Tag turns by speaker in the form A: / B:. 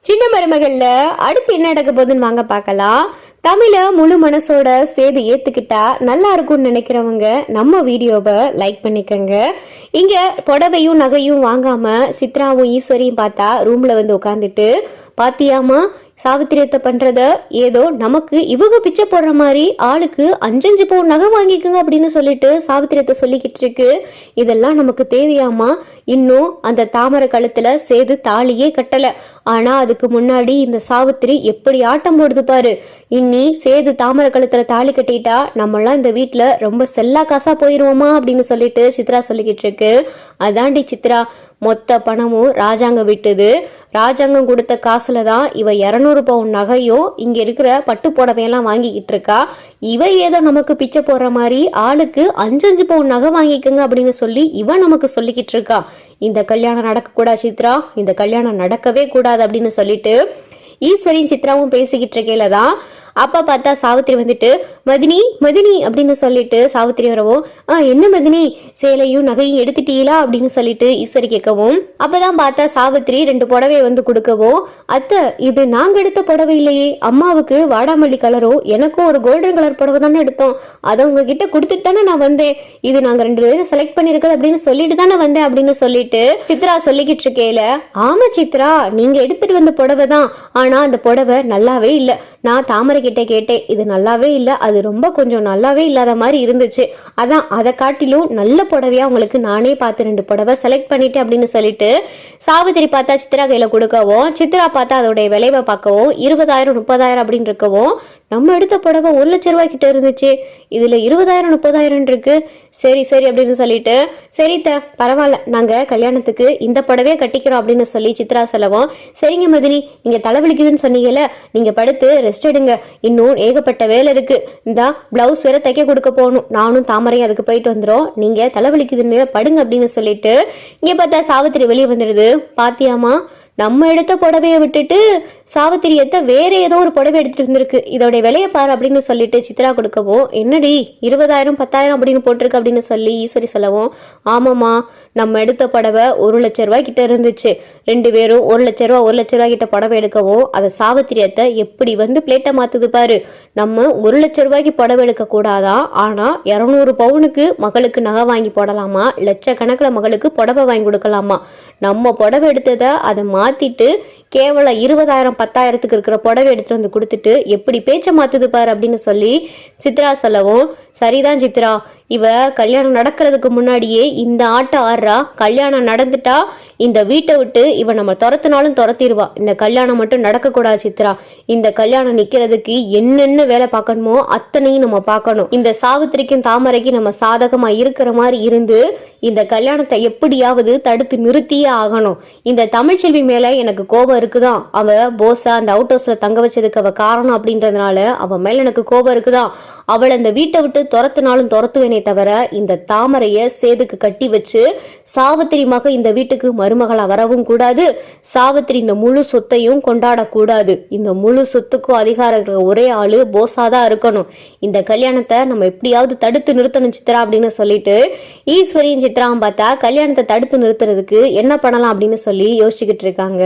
A: சின்ன மருமகள்ல அடுத்து என்ன நடக்க போகுதுன்னு வாங்க பார்க்கலாம். தமிழ முழு மனசோட சேது ஏத்துக்கிட்டா நல்லா இருக்கும்னு நினைக்கிறவங்க நம்ம வீடியோவை லைக் பண்ணிக்கங்க. இங்க புடவையும் நகையும் வாங்காம சித்ராவும் ஈஸ்வரியும் பார்த்தா ரூம்ல வந்து உட்காந்துட்டு, பாத்தியாமா சாவித்திரியத்தை பண்றத ஏதோ நமக்கு இவங்க பிச்சை போடுற மாதிரி ஆளுக்கு 5 பவுன் நகை வாங்கிக்குங்க அப்படின்னு சொல்லிட்டு சாவித்திரியத்தை சொல்லிக்கிட்டு இருக்கு. இதெல்லாம் நமக்கு தேவையாமா? இன்னும் அந்த தாமரை கழுத்துல சேது தாலியே கட்டல. ஆனா அதுக்கு முன்னாடி இந்த சாவித்திரி எப்படி ஆட்டம் போடுது பாரு. இன்னி சேது தாமரை கழுத்துல தாலி கட்டிட்டா நம்மளாம் இந்த வீட்டுல ரொம்ப செல்லா காசா போயிருவோமா அப்படின்னு சொல்லிட்டு சித்ரா சொல்லிக்கிட்டு இருக்கு. அதாண்டி சித்ரா, மொத்த பணமும் ராஜாங்கம் விட்டுது. ராஜாங்கம் கொடுத்த காசுல தான் இவ 200 பவுன் நகையும் இங்க இருக்கிற பட்டு புடவையெல்லாம் வாங்கிக்கிட்டு இருக்கா. இவ ஏதோ நமக்கு பிச்சை போடுற மாதிரி ஆளுக்கு 5 பவுன் நகை வாங்கிக்கோங்க அப்படின்னு சொல்லி இவ நமக்கு சொல்லிக்கிட்டு இருக்கா. இந்த கல்யாணம் நடக்கக்கூடாது சித்ரா, இந்த கல்யாணம் நடக்கவே கூடாது அப்படின்னு சொல்லிட்டு ஈஸ்வரியும் சித்ராவும் பேசிக்கிட்டு இருக்கையில தான் அப்பா பார்த்தா சாவித்திரி வந்துட்டு, மதினி மதினி அப்படின்னு சொல்லிட்டு சாவித்திரி வரவும், என்ன மதினி சேலையும் நகையும் எடுத்துட்டீங்களா அப்படின்னு சொல்லிட்டு ஈஸ்வரி கேட்கவும், அப்பதான் பார்த்தா சாவித்திரி 2 புடவையை வந்து கொடுக்கவும், அத்தை இது நாங்க எடுத்த புடவை இல்லையே, அம்மாவுக்கு வாடாமல்லி கலரும் எனக்கும் ஒரு கோல்டன் கலர் புடவை தானே எடுத்தோம், அதை உங்ககிட்ட கொடுத்துட்டு தானே நான் வந்தேன், இது நாங்க 2 பேரும் செலக்ட் பண்ணிருக்கிறது அப்படின்னு சொல்லிட்டு தானே வந்தேன் அப்படின்னு சொல்லிட்டு சித்ரா சொல்லிக்கிட்டு இருக்கேல. ஆமா சித்ரா, நீங்க எடுத்துட்டு வந்த புடவை தான், ஆனா அந்த புடவை நல்லாவே இல்லை. நான் தாமரை கிட்ட கேட்டேன், இது நல்லாவே இல்லை, அது ரொம்ப கொஞ்சம் நல்லாவே இல்லாத மாதிரி இருந்துச்சு, அதான் அதை காட்டிலும் நல்ல புடவையா உங்களுக்கு நானே பார்த்து 2 புடவை செலக்ட் பண்ணிட்டேன் அப்படின்னு சொல்லிட்டு சாவித்திரி பார்த்தா சித்ரா கையில கொடுக்கவும், சித்ரா பார்த்தா அதோடைய விளைவை பார்க்கவும் 20,000 30,000 அப்படின்னு இருக்கவும், நம்ம எடுத்த புடவை 1 லட்ச ரூபாய் கிட்ட இருந்துச்சு, இதுல 20,000 30,000 இருக்கு. சரி சரி அப்படின்னு சொல்லிட்டு, சரித்த பரவாயில்ல, நாங்க கல்யாணத்துக்கு இந்த புடவையே கட்டிக்கிறோம் அப்படின்னு சொல்லி சித்ரா சொல்லவும், சரிங்க மதினி, நீங்க தலைவலிக்குதுன்னு சொன்னீங்கல்ல, நீங்க படுத்து ரெஸ்ட் எடுங்க, இன்னும் ஏகப்பட்ட வேலை இருக்கு, இந்த பிளவுஸ் வேற தைக்க கொடுக்க போகணும், நானும் தாமரையும் அதுக்கு போயிட்டு வந்துடும், நீங்க தலைவலிக்குதுன்னு படுங்க அப்படின்னு சொல்லிட்டு இங்க பார்த்தா சாவித்திரி வெளியே வந்துடுது. பாத்தியாமா, நம்ம எடுத்த புடவையை விட்டுட்டு சாவித்திரியத்தை வேற ஏதோ ஒரு புடவை எடுத்துட்டு இருந்திருக்கு, இதோட விலையை பாரு அப்படின்னு சொல்லிட்டு சித்ரா கொடுக்கவும், என்னடி 20,000 10,000 அப்படின்னு போட்டிருக்கு அப்படின்னு சொல்லி ஈஸ்வரி சொல்லவும், ஆமாம்மா நம்ம எடுத்த புடவை 1 லட்ச ரூபாய் கிட்ட இருந்துச்சு, 2 பேரும் 1 லட்ச ரூபா 1 லட்ச ரூபாய் கிட்ட புடவை எடுக்கவும், அதை சாவித்திரியத்தை எப்படி வந்து பிளேட்டை மாத்துது பாரு. நம்ம 1 லட்ச ரூபாய்க்கு புடவை எடுக்க கூடாதா, ஆனா 200 பவுனுக்கு மகளுக்கு நகை வாங்கி போடலாமா, லட்சக்கணக்கில் மகளுக்கு புடவை வாங்கி கொடுக்கலாமா. நம்ம புடவை எடுத்ததை அதை மாத்திட்டு கேவலம் 20,000 10,000க்கு இருக்கிற புடவை எடுத்துட்டு வந்து கொடுத்துட்டு எப்படி பேச்ச மாத்துது பாரு அப்படின்னு சொல்லி சித்ரா சொல்லவும், சரிதான் சித்ரா, இவ கல்யாணம் நடக்கிறதுக்கு முன்னாடியே இந்த ஆட்டம் ஆடுறா, கல்யாணம் நடந்துட்டா இந்த வீட்டை விட்டு இவ நம்ம துரத்தினாலும் துரத்திடுவா, இந்த கல்யாணம் மட்டும் நடக்கக்கூடாது சித்ரா, இந்த கல்யாணம் நிக்கிறதுக்கு என்னென்ன வேலை பார்க்கணுமோ அத்தனையும் நம்ம பார்க்கணும், இந்த சாவித்திரிக்கும் தாமரைக்கும் நம்ம சாதகமா இருக்கிற மாதிரி இருந்து இந்த கல்யாணத்தை எப்படியாவது தடுத்து நிறுத்தியே ஆகணும். இந்த தமிழ்ச்செல்வி மேல எனக்கு கோபம் இருக்குதான், அவ போஸா அந்த அவுட் ஹவுஸ்ல தங்க வச்சதுக்கு அவ காரணம் அப்படின்றதுனால அவ மேல எனக்கு கோபம் இருக்குதான், அவளை இந்த வீட்டை விட்டு துரத்துனாலும் துரத்துவேனே தவிர இந்த தாமரைய சேதுக்கு கட்டி வச்சு சாவித்திரி மக இந்த வீட்டுக்கு மருமகளா வரவும் கூடாது, சாவித்திரி இந்த முழு சொத்தையும் கொண்டாடக்கூடாது, இந்த முழு சொத்துக்கும் அதிகாரம் ஒரே ஆளு போஸாதான் இருக்கணும், இந்த கல்யாணத்தை நம்ம எப்படியாவது தடுத்து நிறுத்தணும் சித்ரா அப்படின்னு சொல்லிட்டு ஈஸ்வரியும் சித்ராவும் பார்த்தா கல்யாணத்தை தடுத்து நிறுத்துறதுக்கு என்ன பண்ணலாம் அப்படின்னு சொல்லி யோசிச்சுக்கிட்டு இருக்காங்க.